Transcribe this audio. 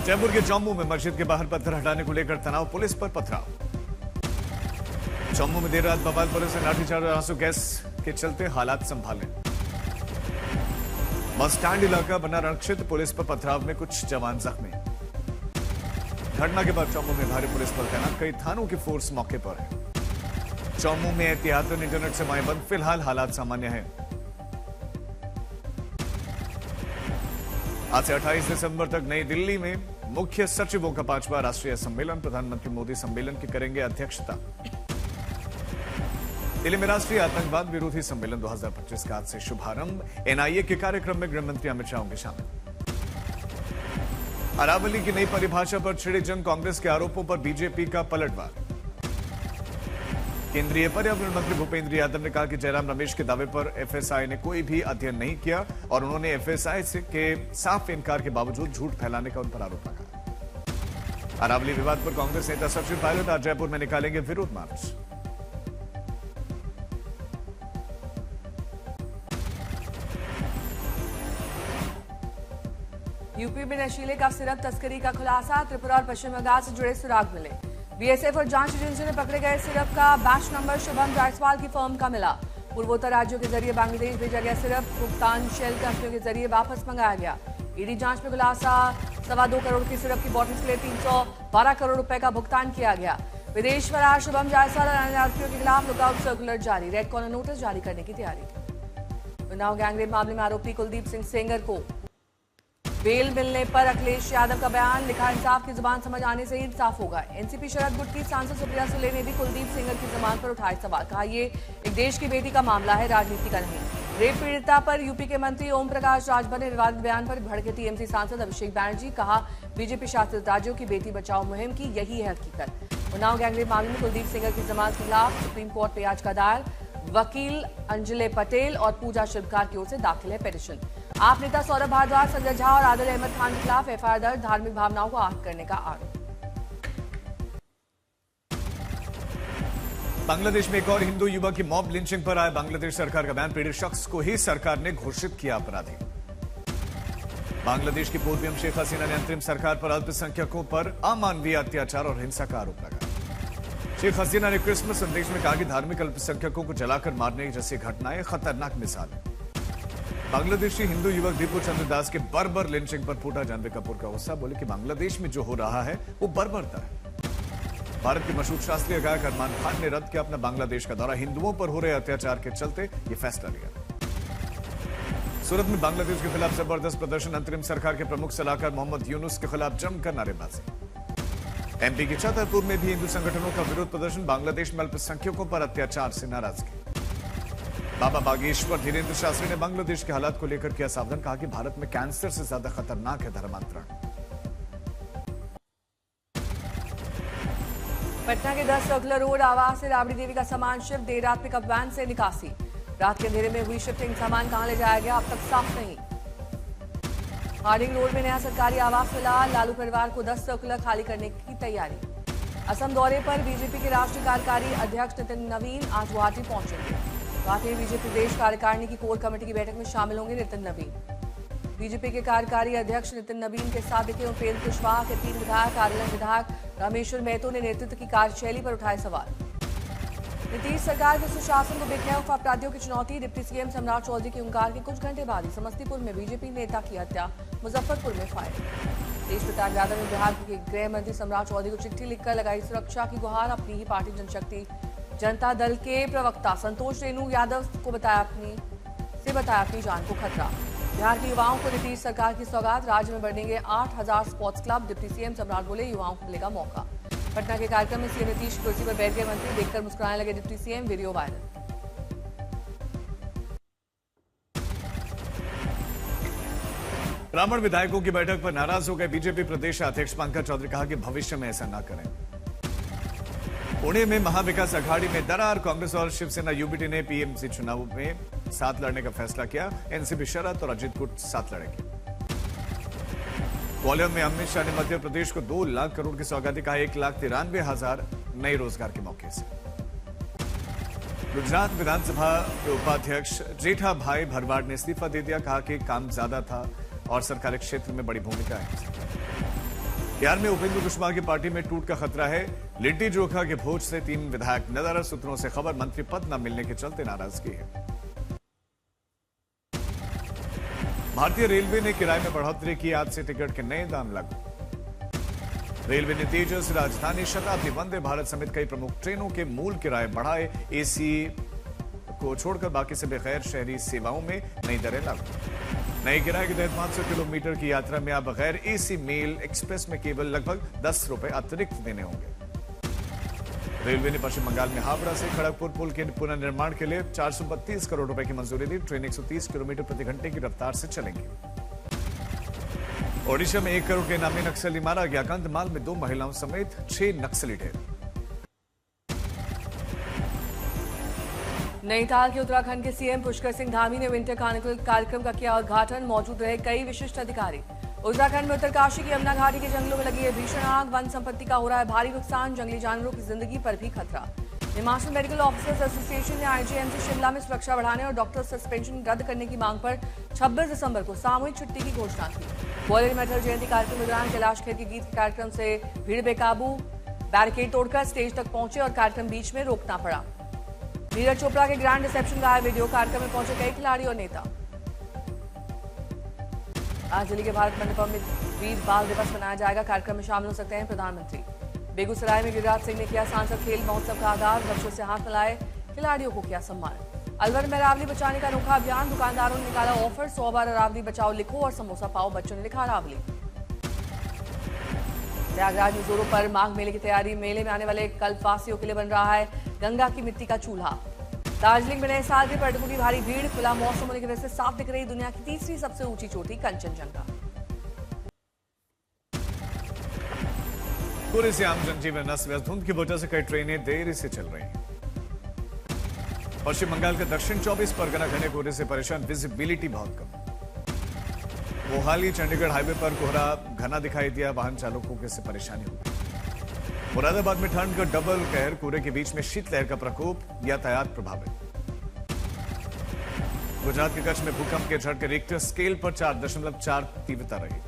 जयपुर के चौमू में मस्जिद के बाहर पत्थर हटाने को लेकर तनाव, पुलिस पर पथराव। चौमू में देर रात बवाल, पुलिस ने लाठीचार्ज और आंसू गैस के चलते हालात संभाले। बस स्टैंड इलाका बना रणक्षेत्र, पुलिस पर पथराव में कुछ जवान जख्मी। घटना के बाद चौमू में भारी पुलिस बल तैनात, कई थानों की फोर्स मौके पर है। चौमू में एहतियातन इंटरनेट सेवाएं बंद, फिलहाल हालात सामान्य है। आज से 28 दिसंबर तक नई दिल्ली में मुख्य सचिवों का 5वां राष्ट्रीय सम्मेलन, प्रधानमंत्री मोदी सम्मेलन की करेंगे अध्यक्षता। दिल्ली में राष्ट्रीय आतंकवाद विरोधी सम्मेलन 2025 का आज से शुभारंभ, एनआईए के कार्यक्रम में गृहमंत्री अमित शाह होंगे शामिल। अरावली की नई परिभाषा पर छिड़ी जंग, कांग्रेस के आरोपों पर बीजेपी का पलटवार। केंद्रीय पर्यावरण मंत्री भूपेंद्र यादव ने कहा कि जयराम रमेश के दावे पर एफएसआई ने कोई भी अध्ययन नहीं किया और उन्होंने एफएसआई से के साफ इनकार के बावजूद झूठ फैलाने का उन पर आरोप लगाया। अरावली विवाद पर कांग्रेस नेता सचिन पायलट आज जयपुर में निकालेंगे विरोध मार्च। यूपी में नशीले का सिरप तस्करी का खुलासा, त्रिपुरा और पश्चिम बंगाल से जुड़े सुराग मिले। बीएसएफ और जांच एजेंसियों ने पकड़े गए सिरप का बैच नंबर शुभम जायसवाल की फर्म का मिला। पूर्वोत्तर राज्यों के जरिए बांग्लादेश भेजा गया सिरप भुगतान शेल कंपनियों के जरिए वापस मंगाया गया। ईडी जांच में खुलासा, 2.25 करोड़ की सिरप की बॉटल्स के लिए 312 करोड़ रुपए का भुगतान किया गया। विदेश फरार शुभम जायसवाल और अन्य आरोपियों के खिलाफ लुकआउट सर्कुलर जारी, रेड कॉर्नर नोटिस जारी करने की तैयारी। उन्नाव गैंगरेप मामले में आरोपी कुलदीप सिंह सेंगर को बेल मिलने पर अखिलेश यादव का बयान, लिखा इंसाफ की जुबान समझ आने से ही इंसाफ होगा। एनसीपी शरद गुट की सांसद सुप्रिया सुले ने भी कुलदीप सेंगर की जमानत पर उठाए सवाल, कहा ये एक देश की बेटी का मामला है, राजनीति का नहीं। रेप पीड़िता पर यूपी के मंत्री ओम प्रकाश राजभर ने विवादित बयान पर भड़के टीएमसी सांसद अभिषेक बैनर्जी, कहा बीजेपी शासित राज्यों की बेटी बचाओ मुहिम की यही है हकीकत। उन्नाव गैंगरेप मामले में कुलदीप सेंगर की जमानत के खिलाफ सुप्रीम कोर्ट में याचिका दायर, वकील अंजले पटेल और पूजा शिवकार की ओर से दाखिल है पिटीशन। आप नेता सौरभ भारद्वाज, संजय झा और आदिल अहमद खान के खिलाफ एफआईआर दर्ज, धार्मिक भावनाओं को आहत करने का आरोप। बांग्लादेश में एक और हिंदू युवक की मॉब लिंचिंग पर आए बांग्लादेश सरकार का बयान, पीड़ित शख्स को ही सरकार ने घोषित किया अपराधी। बांग्लादेश की पूर्व पीएम शेख हसीना ने अंतरिम सरकार पर अल्पसंख्यकों पर अमानवीय अत्याचार और हिंसा का आरोप लगाया। शेख हसीना ने क्रिसमस संदेश में कहा कि धार्मिक अल्पसंख्यकों को जलाकर मारने जैसी घटनाएं खतरनाक मिसाल है। बांग्लादेशी हिंदू युवक दीपू चंद्र दास के बर्बर लिंचिंग पर फूटा जानवी कपूर का गुस्सा, बोले कि बांग्लादेश में जो हो रहा है वो बर्बरता है। भारत के मशहूर शास्त्रीय गायक अरमान खान ने रद्द किया अपना बांग्लादेश का दौरा, हिंदुओं पर हो रहे अत्याचार के चलते ये फैसला लिया। सूरत में बांग्लादेश के खिलाफ जबरदस्त प्रदर्शन, अंतरिम सरकार के प्रमुख सलाहकार मोहम्मद यूनुस के खिलाफ जमकर नारेबाजी। एमपी के छतरपुर में भी हिंदू संगठनों का विरोध प्रदर्शन, बांग्लादेश में अल्पसंख्यकों पर अत्याचार से नाराजगी। बाबा बागेश्वर धीरेन्द्र शास्त्री ने बांग्लादेश के हालात को लेकर किया सावधान, कहा कि भारत में कैंसर से ज्यादा खतरनाक है धर्मांतरण। पटना के 10 सर्कुलर रोड आवास से राबड़ी देवी का सामान शिफ्ट, देर रात पिकअप वैन से निकासी। रात के अंधेरे में हुई शिफ्टिंग, सामान कहां ले जाया गया अब तक साफ नहीं। हार्डिंग रोड में नया सरकारी आवास मिला, लालू परिवार को 10 सर्कुलर खाली करने की तैयारी। असम दौरे पर बीजेपी के राष्ट्रीय कार्यकारी अध्यक्ष नितिन नवीन आज गुवाहाटी पहुंचेंगे। गुवाहाटी में बीजेपी प्रदेश कार्यकारिणी की कोर कमेटी की बैठक में शामिल होंगे नितिन नवीन। बीजेपी के कार्यकारी अध्यक्ष नितिन नवीन के साथ दिखे उपेंद्र कुशवाहा के 3 विधायक, आरएलएन विधायक रामेश्वर महतो ने नेतृत्व की कार्यशैली पर उठाए सवाल। नीतीश सरकार के सुशासन को बेखौफ अपराधियों की चुनौती, डिप्टी सीएम सम्राट चौधरी के हुंकार के कुछ घंटे बाद ही समस्तीपुर में बीजेपी नेता की हत्या, मुजफ्फरपुर में फायर। तेज प्रताप यादव ने बिहार के गृह मंत्री सम्राट चौधरी को चिट्ठी लिखकर लगाई सुरक्षा की गुहार, अपनी ही पार्टी जनशक्ति जनता दल के प्रवक्ता संतोष रेणु यादव को बताया अपनी जान को खतरा। बिहार के युवाओं को नीतीश सरकार की सौगात, राज्य में बढ़ेंगे 8000 स्पोर्ट्स क्लब, डिप्टी सीएम सम्राट बोले युवाओं को मिलेगा मौका। पटना के कार्यक्रम में सीएम नीतीश की कुर्सी पर बैठ गए मंत्री, देखकर मुस्कुराने लगे डिप्टी सीएम, वीडियो वायरल। ब्राह्मण विधायकों की बैठक पर नाराज हो गए बीजेपी प्रदेश अध्यक्ष पंकज चौधरी, कहा कि भविष्य में ऐसा न करें। पुणे में महाविकास अघाड़ी में दरार, कांग्रेस और शिवसेना यूबीटी ने पीएमसी चुनाव में साथ लड़ने का फैसला किया। एनसीपी शरद और अजित गुट साथ लड़ेंगे। ग्वालियर में अमित शाह ने मध्य प्रदेश को 2 लाख करोड़ की सौगात दी, कहा 1,93,000 नए रोजगार के मौके से। गुजरात विधानसभा के उपाध्यक्ष जेठा भाई भरवाड़ ने इस्तीफा दे दिया, कहा कि काम ज्यादा था और सरकारी क्षेत्र में बड़ी भूमिका है। बिहार में उपेंद्र कुशवाहा की पार्टी में टूट का खतरा है। लिट्टी चोखा के भोज से 3 विधायक नदारद। सूत्रों से खबर, मंत्री पद न मिलने के चलते नाराजगी है। भारतीय रेलवे ने किराए में बढ़ोतरी की। आज से टिकट के नए दाम लागू। रेलवे ने तेजस, राजधानी, शताब्दी, वंदे भारत समेत कई प्रमुख ट्रेनों के मूल किराए बढ़ाए। एसी को छोड़कर बाकी सभी गैर शहरी सेवाओं में नई दरें लागू। नए किराए के तहत 500 किलोमीटर की यात्रा में अब गैर एसी मेल एक्सप्रेस में केवल लगभग 10 रुपए अतिरिक्त देने होंगे। रेलवे ने पश्चिम बंगाल में हावड़ा से खड़गपुर पुल के पुनर्निर्माण के लिए 432 करोड़ रुपए की मंजूरी दी। ट्रेन 130 किलोमीटर प्रति घंटे की रफ्तार से चलेंगी। ओडिशा में 1 करोड़ के नामी नक्सली मारा गया। कंधमाल में 2 महिलाओं समेत 6 नक्सली ढेर। नैनीताल के उत्तराखंड के सीएम पुष्कर सिंह धामी ने विंटर कार्निवल कार्यक्रम का किया उद्घाटन। मौजूद रहे कई विशिष्ट अधिकारी। उत्तराखंड में उत्तरकाशी की यमुना घाटी के जंगलों में लगी है भीषण आग। वन संपत्ति का हो रहा है भारी नुकसान। जंगली जानवरों की जिंदगी पर भी खतरा। हिमाचल मेडिकल ऑफिसर्स एसोसिएशन ने आईजीएमसी शिमला में सुरक्षा बढ़ाने और डॉक्टर सस्पेंशन रद्द करने की मांग पर 26 दिसंबर को सामूहिक छुट्टी की घोषणा की। ग्वालियर मेटल जयंती कार्यक्रम के दौरान कैलाश खेर के गीत के कार्यक्रम से भीड़ बेकाबू। बैरिकेड तोड़कर स्टेज तक पहुंचे और कार्यक्रम बीच में रोकना पड़ा। नीरज चोपड़ा के ग्रैंड रिसेप्शन का वीडियो। कार्यक्रम में पहुंचे कई खिलाड़ी और नेता। आज दिल्ली के भारत मंडपम में वीर बाल दिवस मनाया जाएगा। कार्यक्रम में शामिल हो सकते हैं प्रधानमंत्री। बेगूसराय में गिरिराज सिंह ने किया सांसद खेल महोत्सव का आगाज। बच्चों से हाथ मिलाए, खिलाड़ियों को किया सम्मान। अलवर में अरावली बचाने का अनोखा अभियान। दुकानदारों ने निकाला ऑफर। 100 बार अरावली बचाओ लिखो और समोसा पाओ। बच्चों ने लिखा अरावली। प्रयागराज में जोरों पर माघ मेले की तैयारी। मेले में आने वाले कल्पवासियों के लिए बन रहा है गंगा की मिट्टी का चूल्हा। दार्जिलिंग में नए साल के पर्यटकों की भारी भीड़। खुला मौसम होने की वजह से साफ दिख रही दुनिया की तीसरी सबसे ऊंची चोटी कंचनजंगा। पूरे से आम जनजीवन अस्त व्यस्त। धुंध की वजह से कई ट्रेनें देरी से चल रही हैं। पश्चिम बंगाल के दक्षिण 24 परगना घने कोहरे से परेशान। विजिबिलिटी बहुत कम। मोहाली चंडीगढ़ हाईवे पर कोहरा घना दिखाई दिया। वाहन चालकों को इससे परेशानी हुई। मुरादाबाद में ठंड का डबल कहर। कोहरे के बीच में शीतलहर का प्रकोप। यातायात प्रभावित। गुजरात के कच्छ में भूकंप के झटके। रिक्टर स्केल पर 4.4 तीव्रता रही।